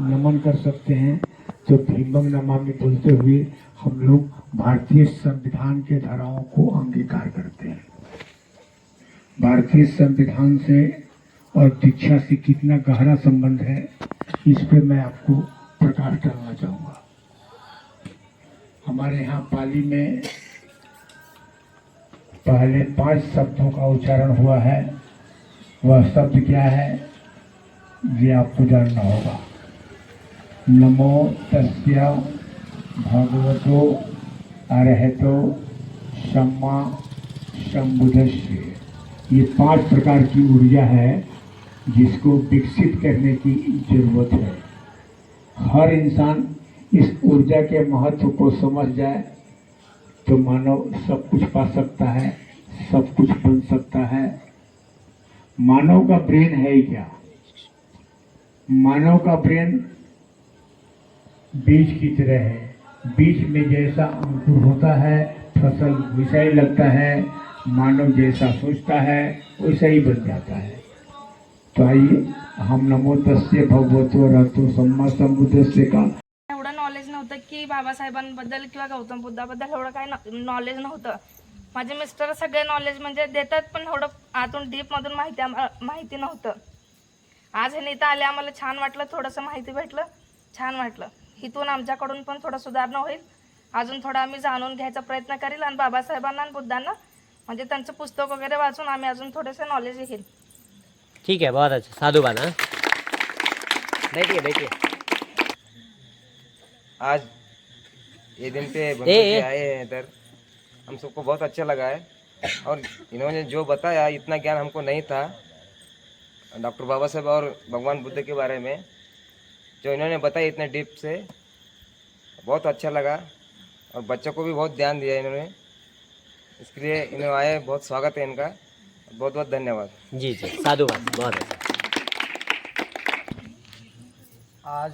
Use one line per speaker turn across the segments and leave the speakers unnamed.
नमन कर सकते हैं। तो भीमं नमामि बोलते हुए हम लोग भारतीय संविधान के धाराओं को अंगीकार करते हैं। भारतीय संविधान से और दीक्षा से कितना गहरा संबंध है, इस पे मैं आपको प्रकाश करना चाहूँगा। हमारे यहाँ पाली में पहले 5 शब्दों का उच्चारण हुआ है। वह शब्द क्या है, ये आपको जानना होगा। नमो तस्य भगवतो अरहतो सम्मा संबुद्धस्य। ये 5 प्रकार की ऊर्जा है जिसको विकसित करने की जरूरत है। हर इंसान इस ऊर्जा के महत्व को समझ जाए तो मानव सब कुछ पा सकता है, सब कुछ बन सकता है। मानव का ब्रेन है ही क्या? मानव का ब्रेन बीज की तरह है। बीज में जैसा अंकुर होता है फसल वैसा ही लगता है। मानव जैसा सोचता है वैसा ही बन जाता है। तो आइए हम नमो तस्य भगवतो अरहतो सम्मा संबुद्धस्य का
एवढं नॉलेज नव्हतं की बाबासाहेबांबद्दल किंवा गौतम बुद्धाबद्दल एवढं काही नॉलेज नव्हतं। माझे मिस्टर सगळे नॉलेज म्हणजे देतात, पण एवढं आतून डीप मधून माहिती नव्हतं। आज हे इथं आले, आम्हाला छान वाटलं, थोडंसं माहिती भेटलं, छान वाटलं। इथून आमच्याकडून पण थोडं सुधारणा होईल, अजून थोडं आम्ही जाणून घ्यायचा प्रयत्न करेल आणि बाबासाहेबांना आणि बुद्धांना म्हणजे त्यांचं पुस्तक वगैरे वाचून आम्ही अजून थोडेसे नॉलेज घेईल।
ठीक है, बहुत अच्छा। साधुवाद। हाँ, बैठिए बैठिए।
आज ये दिन पे बंधु जी आए हैं इधर, हम सबको बहुत अच्छा लगा है। और इन्होंने जो बताया, इतना ज्ञान हमको नहीं था डॉक्टर बाबा साहेब और भगवान बुद्ध के बारे में। जो इन्होंने बताया इतने डीप से, बहुत अच्छा लगा। और बच्चों को भी बहुत ध्यान दिया इन्होंने, इसके लिए इन्होंने आए, बहुत स्वागत है इनका। बहुत बहुत धन्यवाद।
जी जी, साधुवाद, बहुत अच्छा।
आज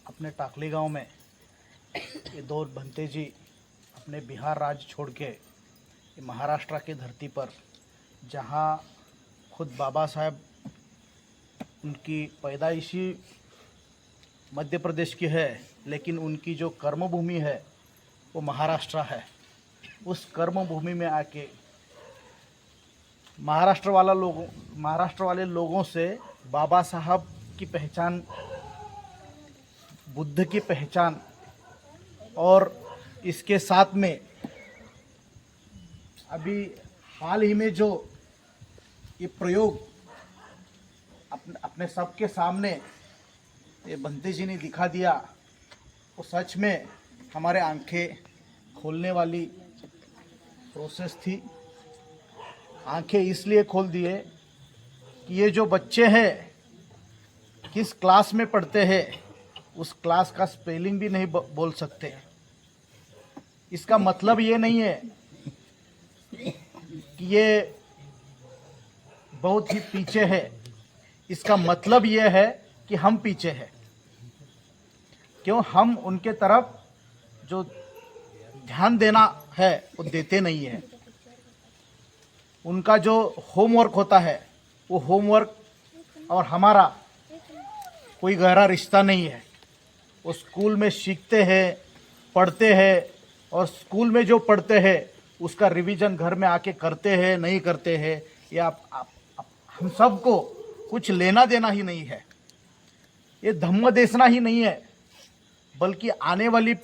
अपने टाकली गांव में ये 2 भंते जी अपने बिहार राज्य छोड़ के ये महाराष्ट्र की धरती पर, जहां खुद बाबा साहेब उनकी पैदाइशी मध्य प्रदेश की है, लेकिन उनकी जो कर्मभूमि है वो महाराष्ट्र है। उस कर्मभूमि में आके महाराष्ट्र वाले लोगों से बाबा साहब की पहचान, बुद्ध की पहचान, और इसके साथ में अभी हाल ही में जो ये प्रयोग अपने सबके सामने ये बंते जी ने दिखा दिया, वो सच में हमारे आंखें खोलने वाली प्रोसेस थी। आंखें इसलिए खोल दिए कि ये जो बच्चे हैं किस क्लास में पढ़ते हैं, उस क्लास का स्पेलिंग भी नहीं बोल सकते। इसका मतलब ये नहीं है कि ये बहुत ही पीछे है। इसका मतलब ये है कि हम पीछे हैं। क्यों? हम उनके तरफ जो ध्यान देना है वो देते नहीं है। उनका जो होमवर्क होता है, वो होमवर्क और हमारा कोई गहरा रिश्ता नहीं है। वो स्कूल में सीखते हैं, पढ़ते हैं, और स्कूल में जो पढ़ते हैं उसका रिवीजन घर में आके करते हैं नहीं करते हैं, ये हम सबको कुछ लेना देना ही नहीं है। ये धम्म देना ही नहीं है, बल्कि आने वाली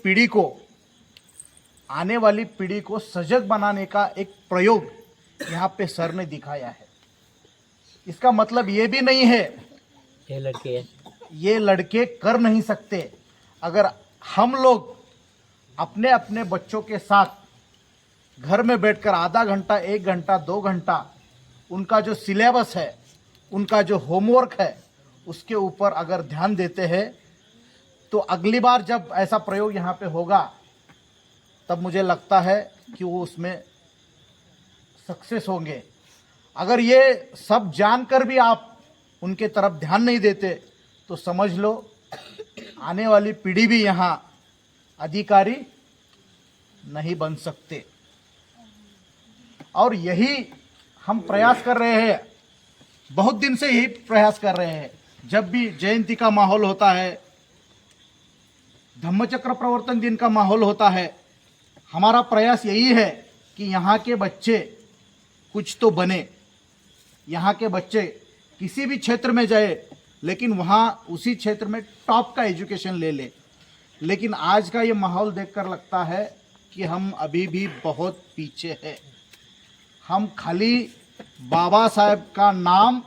पीढ़ी को सजग बनाने का एक प्रयोग यहाँ पे सर ने दिखाया है। इसका मतलब ये भी नहीं है ये लड़के कर नहीं सकते। अगर हम लोग अपने अपने बच्चों के साथ घर में बैठकर आधा घंटा, 1 घंटा, 2 घंटा उनका जो सिलेबस है, उनका जो होमवर्क है, उसके ऊपर अगर ध्यान देते हैं, तो अगली बार जब ऐसा प्रयोग यहाँ पे होगा तब मुझे लगता है कि वो उसमें सक्सेस होंगे। अगर ये सब जानकर भी आप उनके तरफ ध्यान नहीं देते तो समझ लो आने वाली पीढ़ी भी यहाँ अधिकारी नहीं बन सकते। और यही हम प्रयास कर रहे हैं, बहुत दिन से यही प्रयास कर रहे हैं जब भी जयंती का माहौल होता है, धम्मचक्र प्रवर्तन दिन का माहौल होता है, हमारा प्रयास यही है कि यहाँ के बच्चे कुछ तो बने, यहाँ के बच्चे किसी भी क्षेत्र में जाए लेकिन वहाँ उसी क्षेत्र में टॉप का एजुकेशन ले ले। लेकिन आज का ये माहौल देखकर लगता है कि हम अभी भी बहुत पीछे हैं। हम खाली बाबा साहेब का नाम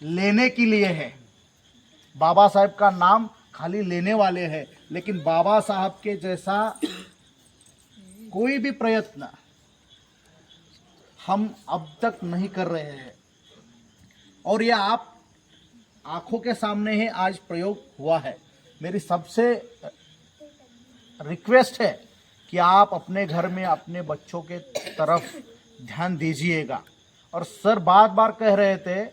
लेने के लिए है, बाबा साहेब का नाम खाली लेने वाले हैं, लेकिन बाबा साहब के जैसा कोई भी प्रयत्न हम अब तक नहीं कर रहे हैं। और यह आप आंखों के सामने ही आज प्रयोग हुआ है। मेरी सबसे रिक्वेस्ट है कि आप अपने घर में अपने बच्चों के तरफ ध्यान दीजिएगा। और सर बार बार कह रहे थे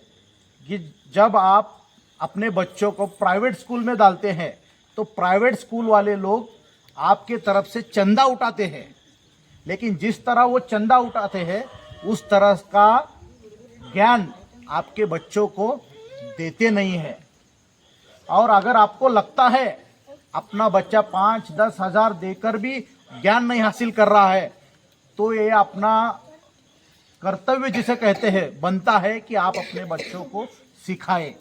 कि जब आप अपने बच्चों को प्राइवेट स्कूल में डालते हैं तो प्राइवेट स्कूल वाले लोग आपके तरफ से चंदा उठाते हैं, लेकिन जिस तरह वो चंदा उठाते हैं उस तरह का ज्ञान आपके बच्चों को देते नहीं है। और अगर आपको लगता है अपना बच्चा 5-10 हज़ार देकर भी ज्ञान नहीं हासिल कर रहा है, तो ये अपना कर्तव्य जिसे कहते हैं बनता है कि आप अपने बच्चों को सिखाएं।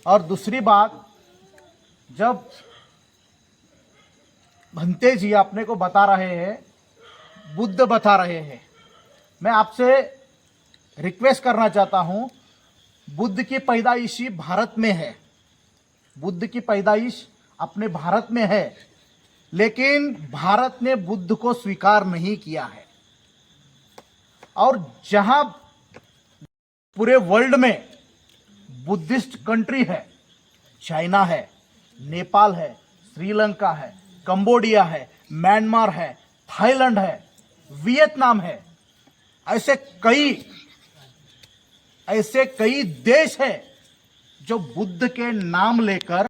और दूसरी बात, जब भंते जी अपने को बता रहे हैं, बुद्ध बता रहे हैं, मैं आपसे रिक्वेस्ट करना चाहता हूं, बुद्ध की पैदाइश ही भारत में है, बुद्ध की पैदाइश अपने भारत में है, लेकिन भारत ने बुद्ध को स्वीकार नहीं किया है। और जहां पूरे वर्ल्ड में बुद्धिस्ट कंट्री है, चाइना है, नेपाल है, श्रीलंका है, कंबोडिया है, म्यांमार है, थाईलैंड है, वियतनाम है, ऐसे कई देश हैं जो बुद्ध के नाम लेकर